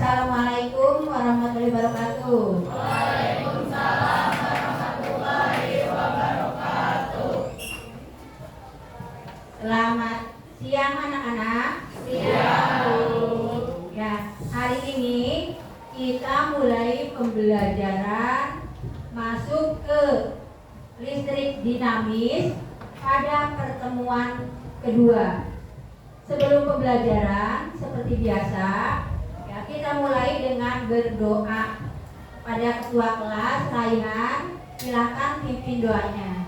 Assalamualaikum warahmatullahi wabarakatuh. Waalaikumsalam warahmatullahi wabarakatuh. Selamat siang anak-anak. Siang. Ya, hari ini kita mulai pembelajaran masuk ke listrik dinamis pada pertemuan kedua. Sebelum pembelajaran seperti biasa, ya, kita mulai dengan berdoa. Pada ketua kelas Raihan, silakan pimpin doanya.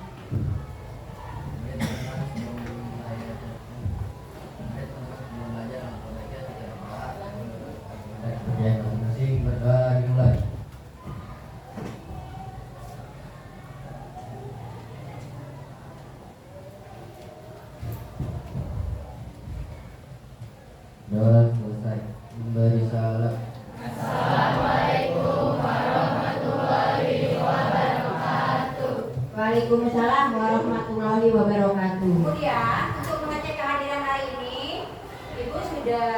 Masing-masing berdoa dimulai. Doa selesai. Memberi salam. Assalamualaikum warahmatullahi wabarakatuh. Waalaikumsalam warahmatullahi wabarakatuh. Kemudian untuk mengecek kehadiran hari ini, Ibu sudah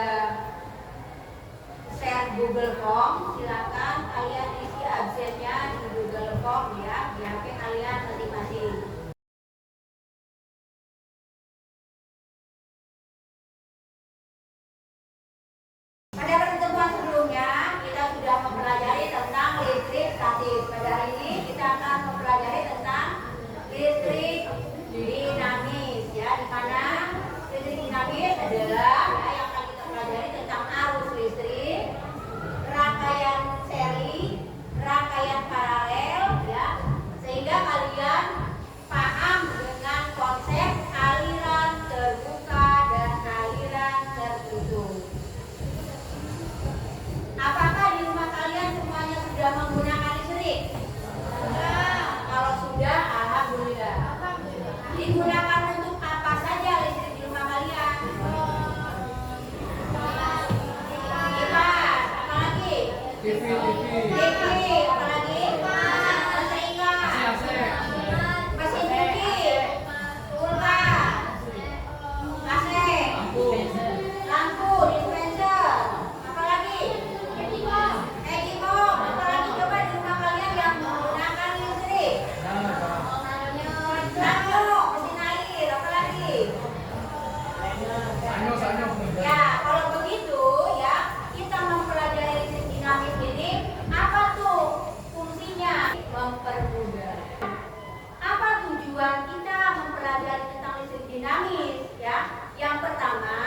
share Google Form. Silakan kalian isi absennya di Google Form ya, di HP kalian masing-masing. Pada pertemuan sebelumnya kita sudah mempelajari tentang listrik statis. Pada hari ini kita akan mempelajari tentang listrik dinamis ya, di mana listrik dinamis adalah ya, yang akan kita pelajari tentang arus listrik, rangkaian seri, rangkaian paralel ya, sehingga kalian paham dengan konsep aliran terbuka dan aliran tertutup. Apakah di rumah kalian semuanya sudah menggunakan listrik? Kalau sudah, alhamdulillah. Digunakan untuk apa saja listrik di rumah kalian? Kipas, apa lagi? TV, apa lagi? Mesin cuci, kulkas, AC, lampu, dispenser, apa lagi? Egibom, apa lagi coba di rumah kalian yang menggunakan listrik? Sanyo, mesin air, apa lagi? Ya, kalau begitu ya, kita mempelajari listrik dinamis ini, apa tuh fungsinya? Mempermudah. Apa tujuan kita mempelajari tentang listrik dinamis ya? Yang pertama,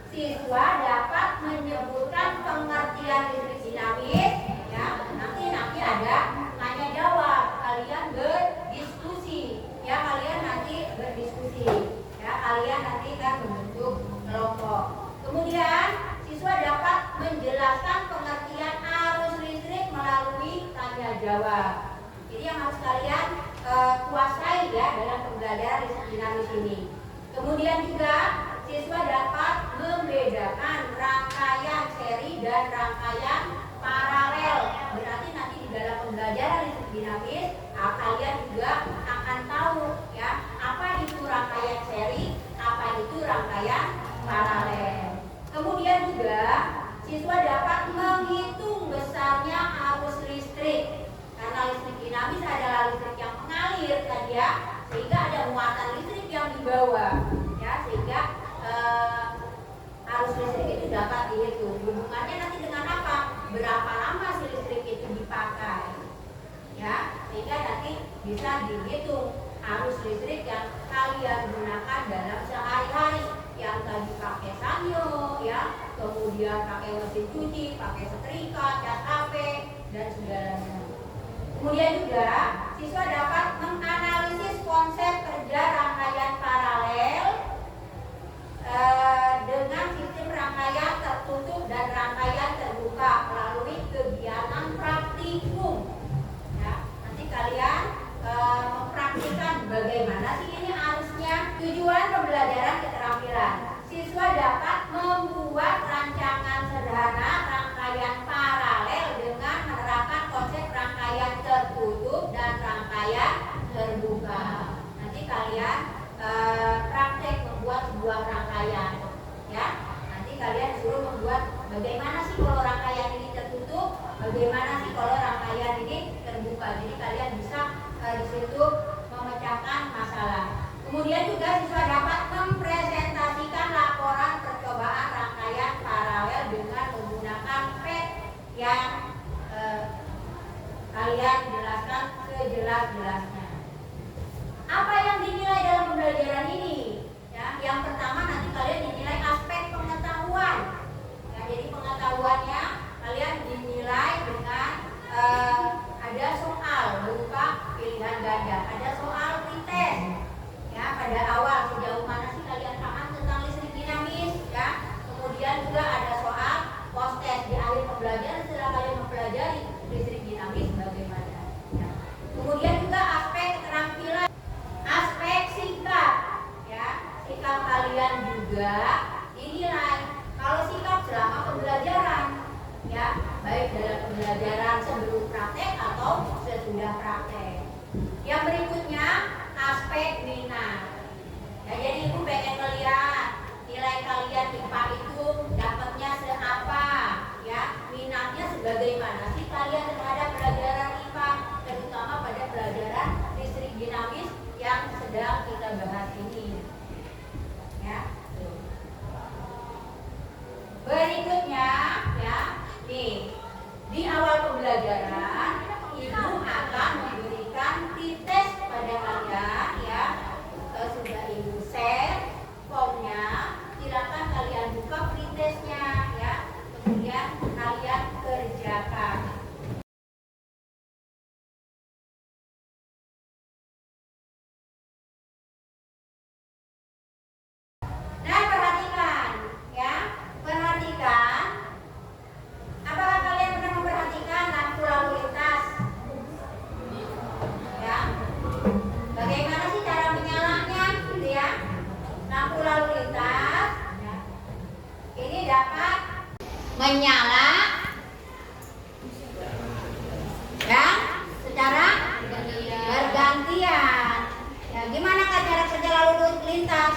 siswa dapat menyebutkan pengertian listrik dinamis ya. Nanti ada tanya jawab, kalian berdiskusi ya, kalian nanti berdiskusi ya, kalian nanti kan membentuk kelompok. Kemudian siswa dapat menjelaskan pengertian arus listrik melalui tanya jawab. Jadi yang harus kalian kuasai ya dalam pembelajaran listrik dinamis ini. Kemudian juga siswa dapat membedakan rangkaian seri dan rangkaian paralel. Berarti nanti di dalam pembelajaran listrik dinamis kalian juga akan tahu ya, apa itu rangkaian seri, apa itu rangkaian paralel. Kemudian juga siswa dapat menghitung besarnya arus listrik. Karena listrik dinamis adalah listrik yang mengalir tadi ya, sehingga ada muatan listrik yang dibawa ya, sehingga arus listrik itu dapat dihitung. Hubungannya nanti dengan apa? Berapa lama si listrik itu dipakai ya, sehingga nanti bisa dihitung arus listrik yang kalian gunakan dalam sehari-hari. Yang tadi pakai sanyo ya, kemudian pakai mesin cuci, pakai setrika, cas HP dan segalanya. Kemudian juga siswa dapat menganalisis konsep kerja rangkaian paralel dengan sistem rangkaian tertutup dan rangkaian terbuka melalui kegiatan praktikum. Ya, nanti kalian mempraktikkan bagaimana sih ini arusnya. Tujuan pembelajaran keterampilan. Siswa dapat membuat rancangan sederhana rangkaian paralel dengan menerapkan konsep rangkaian tertutup dan rangkaian terbuka. Nanti bagaimana sih kalau rangkaian ini terbuka. Jadi kalian bisa di situ memecahkan masalah. Kemudian juga siswa dapat mempresentasikan laporan percobaan rangkaian paralel dengan menggunakan pet yang kalian jelaskan sejelas-jelasnya. Apa yang dinilai dalam pembelajaran ini? Ya, yang pertama nanti kalian dinilai aspek pengetahuan. Ya, jadi pengetahuannya kalian dinilai dengan ada soal berupa pilihan ganda, ada soal pretest. Ya, pada awal sejauh mana sih kalian paham tentang listrik dinamis? Ya, kemudian juga ada soal post test di akhir pembelajaran setelah kalian mempelajari listrik dinamis bagaimana. Ya. Kemudian juga aspek keterampilan, aspek sikap. Ya, sikap kalian juga dinilai. Kalau sikap selama pembelajaran, ya, baik dalam pembelajaran sebelum praktek atau sesudah praktek. Yang berikutnya aspek minat. Ya, jadi ibu pengen melihat nilai kalian IPA itu dapatnya seapa, ya, minatnya sebagaimana sih kalian terhadap pelajaran IPA, terutama pada pelajaran listrik dinamis yang sedang kita bahas ini. Ya. Berikutnya, ya, nih di awal pembelajaran ibu akan memberikan pretest pada kalian, ya. Sudah ibu share formnya, silakan kalian buka pretestnya, ya. Kemudian kalian kerjakan. Nah, perhatikan, ya, perhatikan. Apakah kalian pernah memperhatikan lampu lalu lintas? Ya, bagaimana sih cara menyalanya, gitu ya? Lampu lalu lintas, ya, ini dapat menyala, ya, secara bergantian. Ya, gimana kan cara kerja lalu lintas?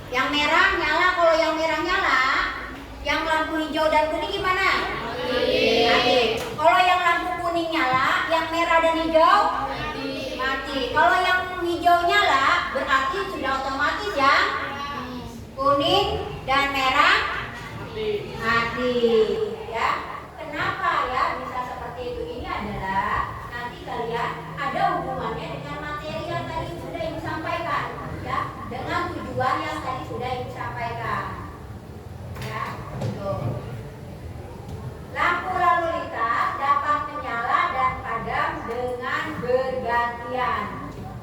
Yang merah nyala, kalau yang merah nyala, yang lampu hijau dan kuning gimana? Mati. Kalau yang lampu kuning nyala, yang merah dan hijau mati. Kalau yang hijau nyala, berarti sudah otomatis yang kuning dan merah mati. Ya, kenapa ya bisa seperti itu? Ini adalah nanti kalian ada hubungannya dengan materi yang tadi sudah ibu sampaikan, ya, dengan tujuan yang tadi sudah ibu sampaikan. Ya, tuh. Lampu lalu lintas dapat menyala dan padam dengan bergantian.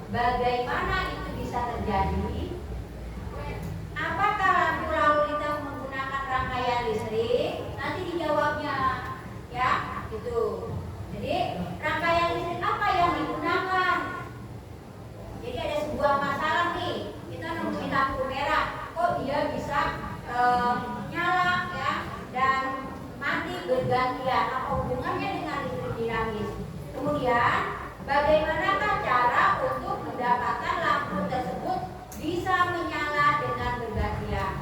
Bagaimana itu bisa terjadi? Apakah lampu lalu lintas menggunakan rangkaian listrik? Nanti dijawabnya, ya, gitu. Jadi rangkaian listrik apa yang digunakan? Jadi ada sebuah masalah nih, kita nemuin lampu merah, kok dia bisa nyala, ya, dan mati bergantian. Apa hubungannya dengan listrik dinamis? Kemudian bagaimanakah cara untuk mendapatkan lampu tersebut bisa menyala dengan bergantian?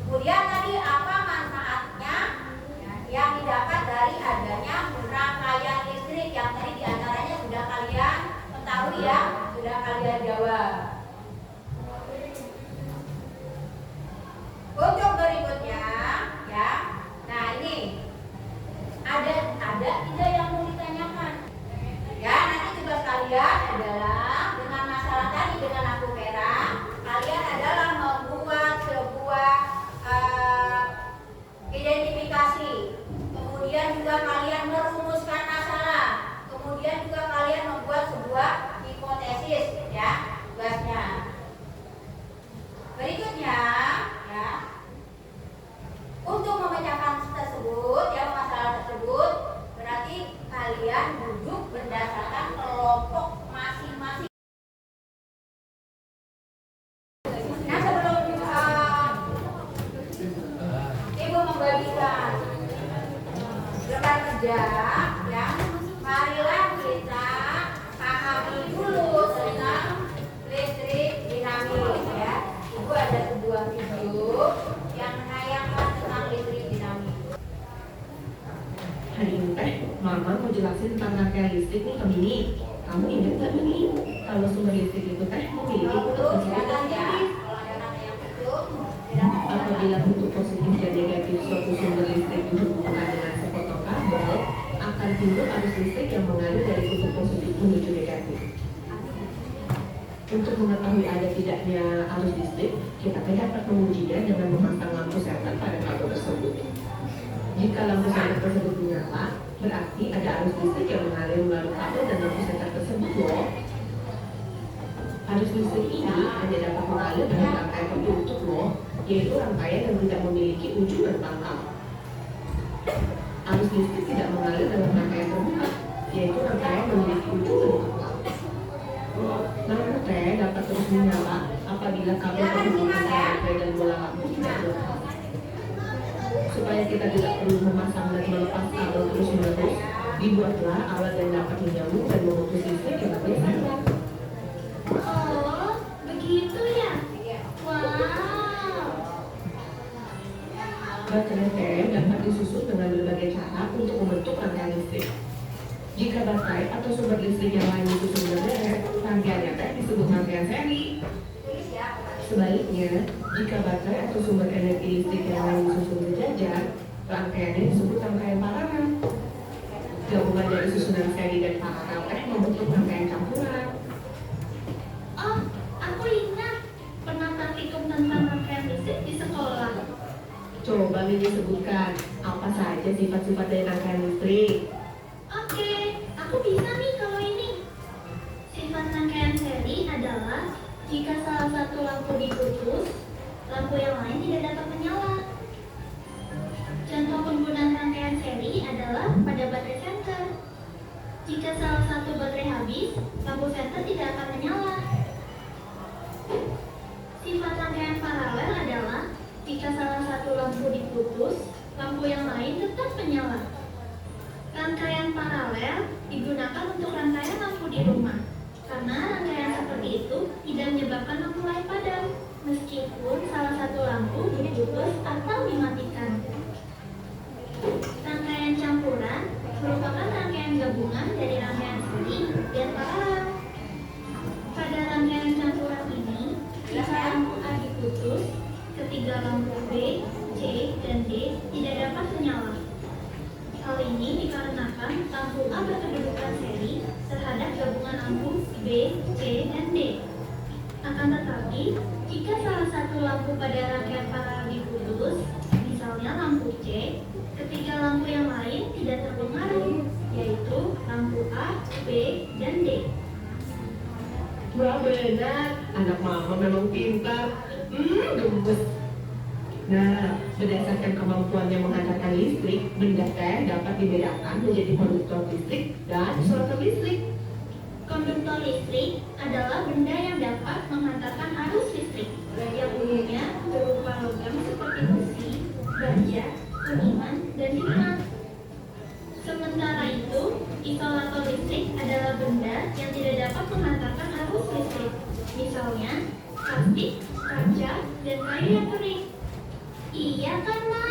Kemudian tadi apa manfaatnya, ya, yang didapat dari adanya rangkaian listrik yang tadi diantaranya sudah kalian ketahui, ya, sudah kalian jawab. Untuk berikutnya, ya, nah ini ada tidak yang mau ditanyakan, ya. Nanti tugas kalian adalah dengan masalah tadi dengan lampu merah, kalian adalah membuat sebuah identifikasi, kemudian juga kalian merumuskan masalah, kemudian juga kalian membuat sebuah hipotesis, ya, tugasnya. Berikutnya, ya, untuk memecahkan tersebut, ya, masalah tersebut, berarti kalian duduk berdasarkan kelompok masing-masing. Nah, sebelum ibu membagikan lembar kerja, ya, marilah kita pahami Hari ini teh, Mama mau jelasin tentang rangkaian listrik nih ke Mini. Kamu ingat nggak Mini? Kalau sumber listrik itu teh memiliki kutub positif dan negatif. Apabila kutub positif dan negatif suatu sumber listrik dihubungkan dengan sepotong kabel, akan timbul arus listrik yang mengalir dari kutub positif menuju negatif. Untuk mengetahui ada tidaknya arus listrik, kita dapat mengujinya dengan memasang lampu senter pada kabel tersebut. Jika lampu senter tersebut menyala, berarti ada arus listrik yang mengalir melalui kabel dan lampu senter tersebut loh. Arus listrik ini hanya dapat mengalir dengan rangkaian tertutup loh, yaitu rangkaian yang tidak memiliki ujung dan pangkal. Arus listrik tidak mengalir dalam rangkaian terbuka, yaitu rangkaian yang memiliki ujung dan pangkal. Lampu teh dapat terus menyala apabila kabel terhubung baterai dan bola lampu tidak lepas. Supaya kita tidak perlu memasang dan melepas kabel terus-menerus, dibuatlah alat yang dapat menyambung dan memutus listrik yang biasa. Oh, begitu ya? Wow. Baterai teh dapat disusun dengan berbagai cara untuk membentuk rangkaian listrik. Jika baterai atau sumber listrik yang lain disusun berderet, rangkaiannya teh disebut rangkaian seri. Sebaliknya, jika baterai atau sumber energi listrik yang lain disusun berjajar, rangkaiannya disebut rangkaian paralel. Gabungan dari susunan seri dan paralel teh membentuk rangkaian campuran. Oh, aku ingat pernah praktikum tentang rangkaian listrik di sekolah. Coba Mini sebutkan apa saja sifat-sifat dari rangkaian listrik. Oke, aku bisa nih kalau ini. Sifat rangkaian seri adalah jika salah satu lampu diputus, lampu yang lain tidak dapat menyala. Contoh penggunaan rangkaian seri adalah pada baterai senter. Jika salah satu baterai habis, lampu senter tidak akan menyala. Sifat rangkaian paralel adalah jika salah satu lampu diputus, lampu yang lain tetap menyala. Rangkaian paralel digunakan untuk rangkaian lampu di rumah, karena rangkaian seperti itu tidak menyebabkan lampu lain padam, meskipun salah satu lampu diputus atau dimatikan. Rangkaian campuran merupakan rangkaian gabungan dari rangkaian seri dan paralel. Pada rangkaian campuran ini, jika lampu A diputus, ketiga lampu B, C, dan D tidak dapat menyala. Hal ini dikarenakan lampu A berkedudukan seri terhadap gabungan lampu B, C, dan D. Akan tetapi, jika salah satu lampu pada rangkaian paralel diputus, misalnya lampu C, ketiga lampu yang lain tidak terpengaruh, yaitu lampu A, B, dan D. Wah benar, anak mama memang pintar. Gemes. Nah, berdasarkan kemampuannya menghantarkan listrik, benda teh dapat dibedakan menjadi konduktor listrik dan shorter listrik. Konduktor listrik adalah benda yang dapat menghantarkan arus listrik, yang umumnya berupa logam seperti besi, baja, kuningan, dan timah. Sementara itu, isolator listrik adalah benda yang tidak dapat menghantarkan arus listrik, misalnya plastik, kaca, dan kayu yang kering. Iya kan, Ma?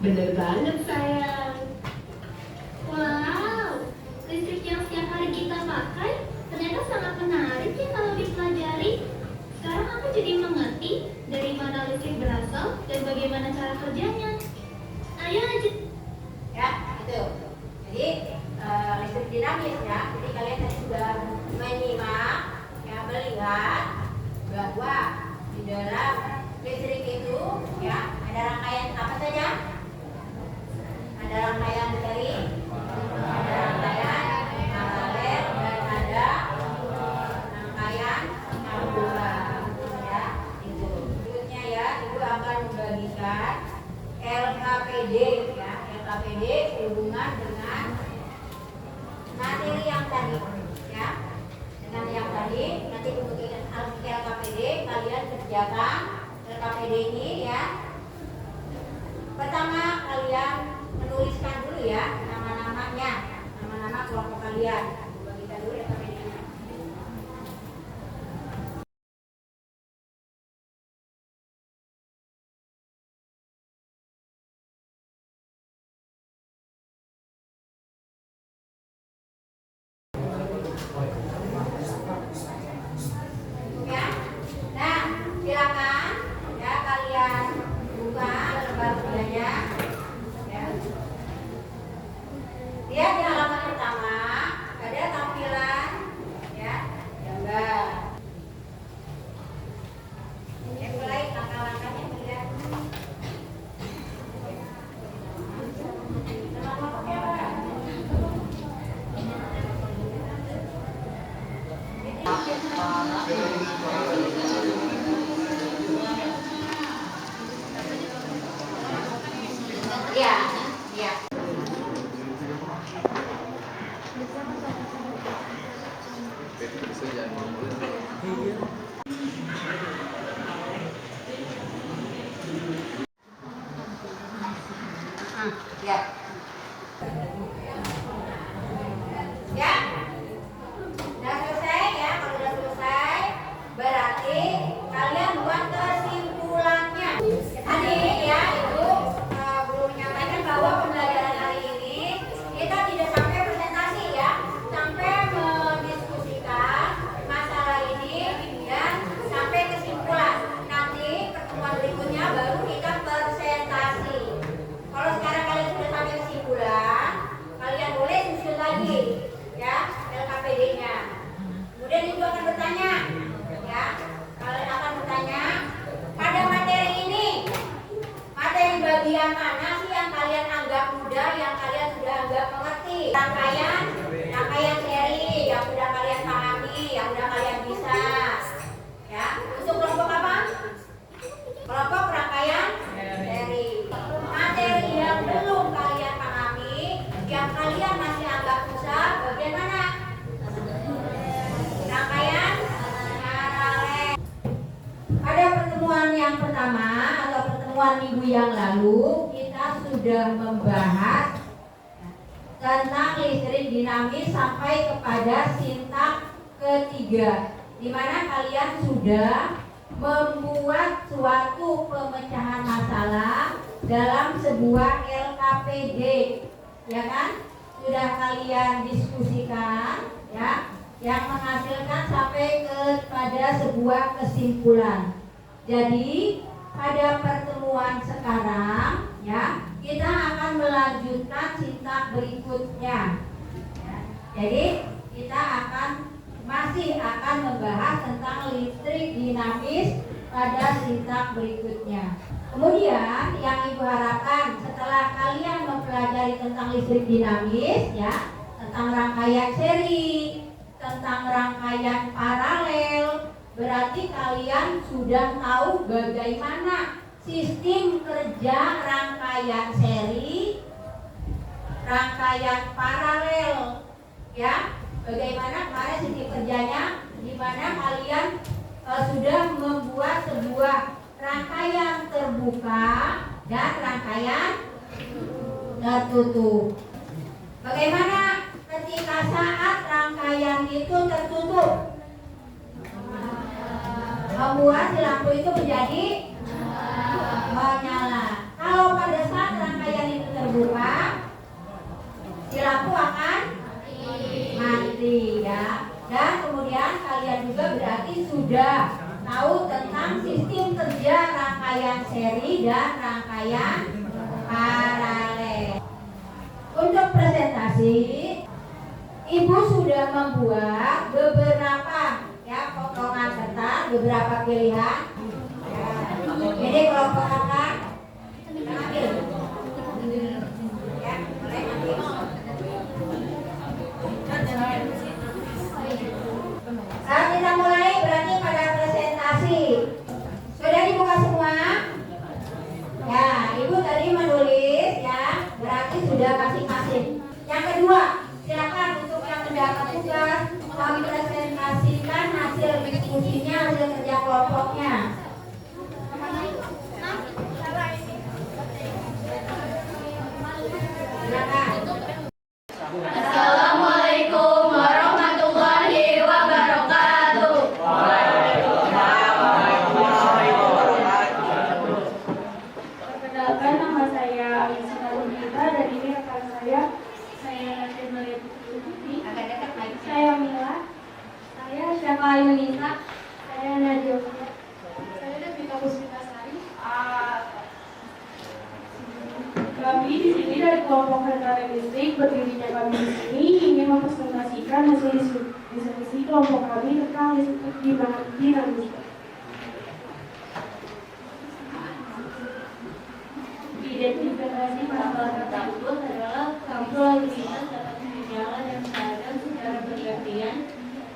Bener banget sayang. Wow, listrik yang setiap hari kita pakai ternyata sangat menarik ya kalau dipelajari. Sekarang aku jadi mengerti dari mana listrik berasal dan bagaimana cara kerjanya. Ayo lanjut. Ya, itu. Jadi listrik dinamis ya. Jadi kalian tadi sudah menyimak, ya, melihat bahwa di dalam listrik itu ya ada rangkaian apa saja? Ada rangkaian seri, ada rangkaian paralel, dan ada rangkaian campuran. Ya, itu. Berikutnya ya, Ibu akan membagikan LKPD ya. LKPD berhubungan dengan materi yang tadi ya. Dengan yang tadi nanti untuk LKPD kalian kerjakan LKPD ini ya. Pertama kalian menuliskan dulu ya nama-namanya, nama-nama kelompok kalian. Bagikan dulu LKPD. Lihat di halaman pertama ada tampilan ya gambar. Mulai langkah-langkahnya dilihat. Ya, ya. Ya. Ya. Udah selesai ya, kalau udah selesai berarti kalian buat kesimpulannya. Tadi ya itu belum menyampaikan bahwa pembelajaran hari ini kita tidak sampai presentasi ya, sampai mendiskusikan masalah ini dan sampai kesimpulan. Nanti pertemuan berikutnya baru kita presentasi. Kalau sekarang kalian sudah sampai kesimpulan, kalian boleh susun lagi ya LKPD-nya. Kemudian ibu akan bertanya, ya kalian akan bertanya pada materi ini, materi bagian mana sih yang kalian anggap mudah, yang kalian sudah anggap mengerti? Rangkaian seri yang sudah kalian pahami, yang sudah kalian bisa. Ya, untuk kelompok apa? Kelompok rangkaian seri. Materi yang belum kalian pahami, yang kalian masih anggap susah, bagian mana? Rangkaian paralel. Pada pertemuan yang pertama atau pertemuan minggu yang lalu, kita sudah membahas tentang listrik dinamis sampai kepada sintak ketiga, di mana kalian sudah membuat suatu pemecahan masalah dalam sebuah LKPD, ya kan? Sudah kalian diskusikan, ya, yang menghasilkan sampai kepada sebuah kesimpulan. Jadi pada pertemuan sekarang, ya, kita akan melanjutkan sintak berikutnya. Ya. Jadi kita masih akan membahas tentang listrik dinamis pada sintak berikutnya. Kemudian yang ibu harapkan setelah kalian mempelajari tentang listrik dinamis, ya, tentang rangkaian seri, tentang rangkaian paralel, berarti kalian sudah tahu bagaimana sistem kerja rangkaian seri, rangkaian paralel, ya. Bagaimana kemarin sistem kerjanya, di mana kalian sudah membuat sebuah rangkaian terbuka dan rangkaian tertutup. Bagaimana ketika saat rangkaian itu tertutup? Membuat si lampu itu menjadi menyala. Kalau pada saat rangkaian itu terbuka, si lampu akan mati, ya. Dan kemudian kalian juga berarti sudah tahu tentang sistem kerja rangkaian seri dan rangkaian paralel. Untuk presentasi, ibu sudah membuat beberapa ya potongan kertas, beberapa pilihan. Ya. Jadi kelompok kakak ambil. Ya, mulai ambil. Saat kita mulai berarti pada presentasi. Sudah dibuka semua? Ya, ibu tadi menulis ya, berarti sudah masing-masing. Yang kedua, silakan untuk yang mendapat tugas mempresentasikan hasil diskusinya, hasil kerja kelompoknya. Silakan. Assalamualaikum warahmatullahi wabarakatuh. Perkenalkan, nama saya Alisina Rumita dan ini rekan saya Nanti Maria Putri. Saya Mila, saya Syafa Yunita, saya Nadia, saya Devita Puspitasari. Kami di sini dari kelompok Hentaran Listrik berdirinya kami di sini ingin mempresentasikan hasil diskusi kelompok kami tentang listrik dinamika. Identifikasi masalah tersebut adalah lampu lalu lintas dapat menyala dan padam secara bergantian.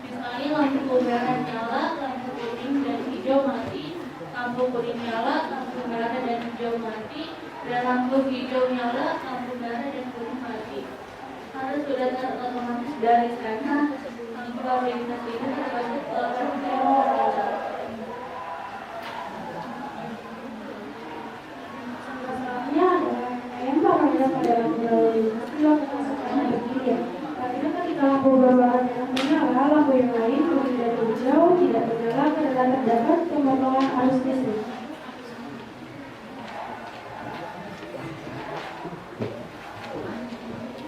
Misalnya lampu merah nyala, lampu kuning dan hijau mati, lampu kuning nyala, lampu merah dan hijau mati, dan lampu hijau nyala, lampu merah dan kuning mati. Karena sudah terotomatis dari sana, lampu lalu lintas ini termasuk orang yang berada. Masalahnya adalah yang barangnya pada lampu lalu lintas dilakukan secara bergilir. Karena ketika lampu berwarna merah menyala, lampu yang lain kuning dan hijau tidak menyala karena terdapat pemotongan arus listrik.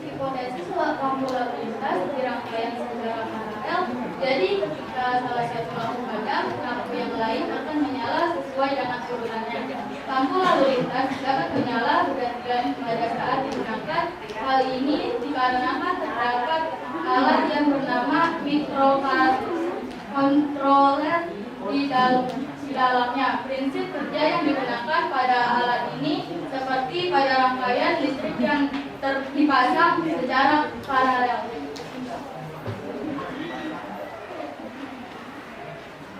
Hipotesis lampu lalu lintas di rangkaian secara paralel. Jadi ketika salah satu lampu padam, lampu yang lain akan menyala sesuai dengan urutannya. Lampu lalu lintas dapat menyala bergantian pada saat digunakan. Hal ini dikarenakan terdapat alat yang bernama microcontroller di dalamnya. Prinsip kerja yang digunakan pada alat ini seperti pada rangkaian listrik yang dipasang secara paralel.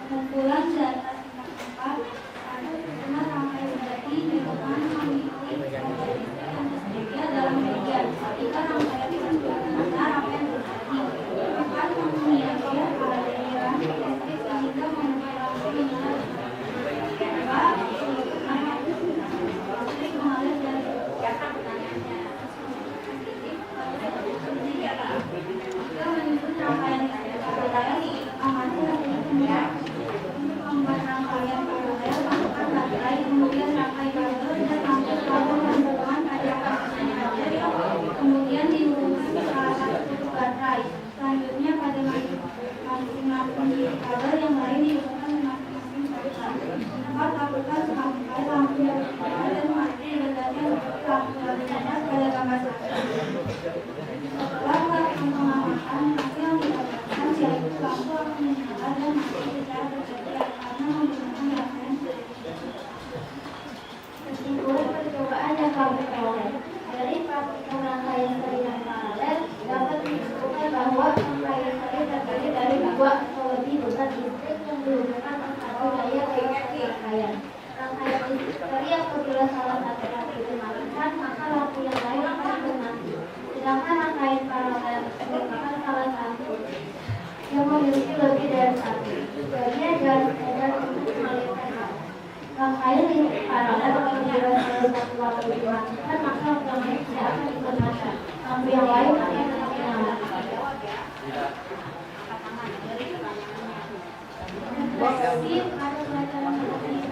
Pengumpulan data tempat karena rangkaian tadi merupakan memiliki yang tersedia dalam media. Ketika rangkaian tersedia, rangkaian terjadi akan mengiakan adanya listrik sehingga membuat lampu menyala. Listrik mengalir dari jangka pertanyaannya. Jika menyusun rangkaian listrik paralel amati hasilnya. Membuat rangkaian paralel, masukkan baterai, kemudian rangkai kabel dan angkut kabel dan berbahan pada baterai, kemudian dihubungkan ke salah satu baterai. Selanjutnya pada masing-masing kabel yang lain dihubungkan ke masing-masing baterai. Tempat lakukan sampai lampu yang menyala dan mati letaknya seperti lampu lalu lintas pada gambar 1. Setelah melakukan pengamatan, hasil yang didapatkan yaitu lampu akan menyala dan mati secara bergantian karena menggunakan rangkaian. Kesimpulan percobaan yang kami peroleh dari praktik rangkaian seri dan paralel dapat disimpulkan bahwa rangkaian seri terdiri dari 2 atau lebih beban listrik yang dihubungkan ke satu daya rangkaian. Rangkaian listrik seri apabila salah satu lampu dimatikan, maka lampu yang lain akan bermati. Sedangkan rangkaian paralel merupakan salah satu yang memiliki lebih dari satu. Tujuannya adalah untuk mengalirkan arus. Rangkaian listrik paralel apabila salah satu lampu dimatikan, maka lampu yang lain tidak akan digunakan. Lampu yang lain akan tetap menyala.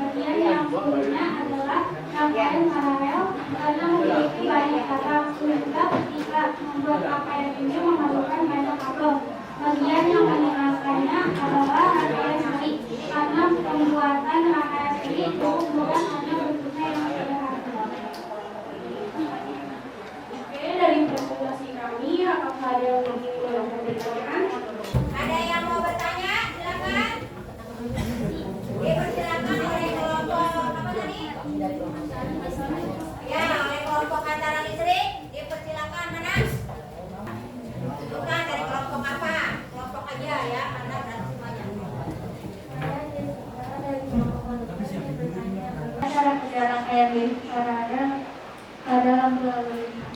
Bagian yang sebelumnya adalah rangkaian paralel karena memiliki banyak kata sehingga ketika membuat rangkaian ini memerlukan banyak kabel. Bagian yang menyerangkannya adalah rangkaian seri karena pembuatan rangkaian seri cukup mudah hanya bentuknya yang sederhana. Oke, dari presentasi kami, apakah ada yang mau bertanya? Ada yang mau bertanya? Silakan. Dipersilakan oleh kelompok apa tadi? Ya, oleh kelompok antara listrik. Dipersilakan mana? Bukan dari kelompok apa? Kelompok aja ya, karena berarti semuanya. Cara kerja rangkaian listrik paralel pada lampu lalu lintas.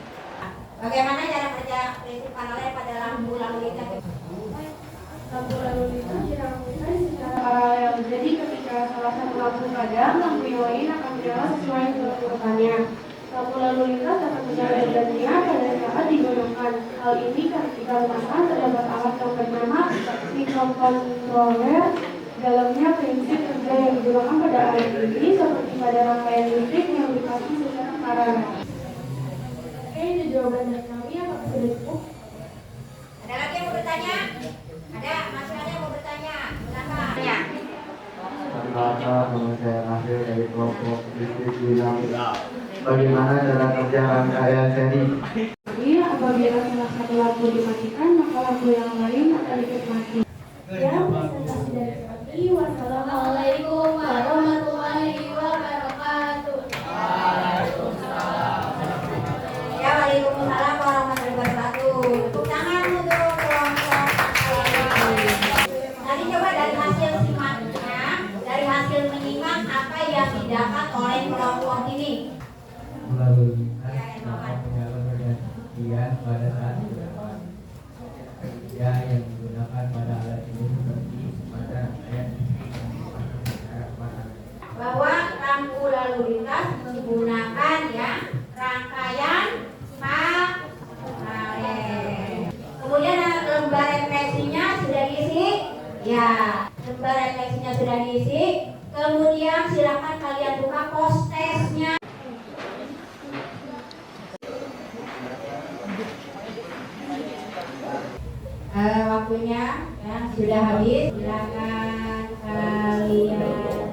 Bagaimana cara kerja listrik paralel pada lampu lalu lintas? Lampu lalu lintas dirampungkan secara paralel. Jadi ketika salah satu lampu padam, lampu yang lain akan menyala sesuai dengan urutannya. Lampu lalu lintas dapat menyala bergantian pada saat digunakan. Hal ini ketika menggunakan terdapat alat yang bernama microcontroller. Dalamnya prinsip kerja yang digunakan pada alat ini seperti pada rangkaian listrik yang dipasang secara paralel. Oke, itu jawaban dari kami. Apakah sudah cukup? Ada lagi yang mau bertanya? Ada, masih ada yang mau bertanya? Silakan. Ya. Perkenalkan, nama saya Nasir dari kelompok listrik dinamika. Bagaimana cara kerja rangkaian seri? Jadi apabila satu lampu dimatikan, maka lampu yang lain akan ikut mati. Ya, presentasi dari kami. Wassalamualaikum warahmatullahi wabarakatuh. Ya, waalaikumsalam warahmatullahi wabarakatuh. Tepuk tangan untuk kelompok tadi. Coba dari hasil simaknya, dari hasil menyimak apa yang didapat oleh kelompok ini. Lalu lintas dapat menyalurkan kemudian pada saat digunakan kerja yang digunakan pada alat ini seperti pada ayat Bahwa lampu lalu lintas menggunakan ya rangkaian karet. Kemudian lembar refleksinya sudah diisi. Ya, lembar refleksinya sudah diisi. Kemudian silakan kalian buka postesnya. Waktunya ya sudah habis. Silakan kalian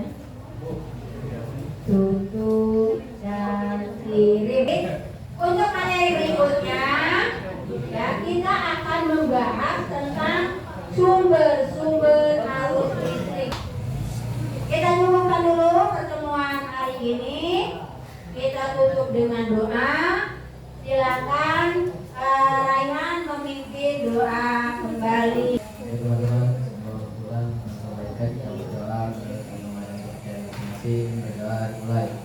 tutup dan kirim. Untuk materi berikutnya ya kita akan membahas tentang sumber-sumber arus listrik. Kita cukupkan dulu pertemuan hari ini. Kita tutup dengan doa. Silakan Raihan memimpin doa kembali. teman-teman semua pulang sampaikan kita berdoa bersama masing-masing berdoa dimulai.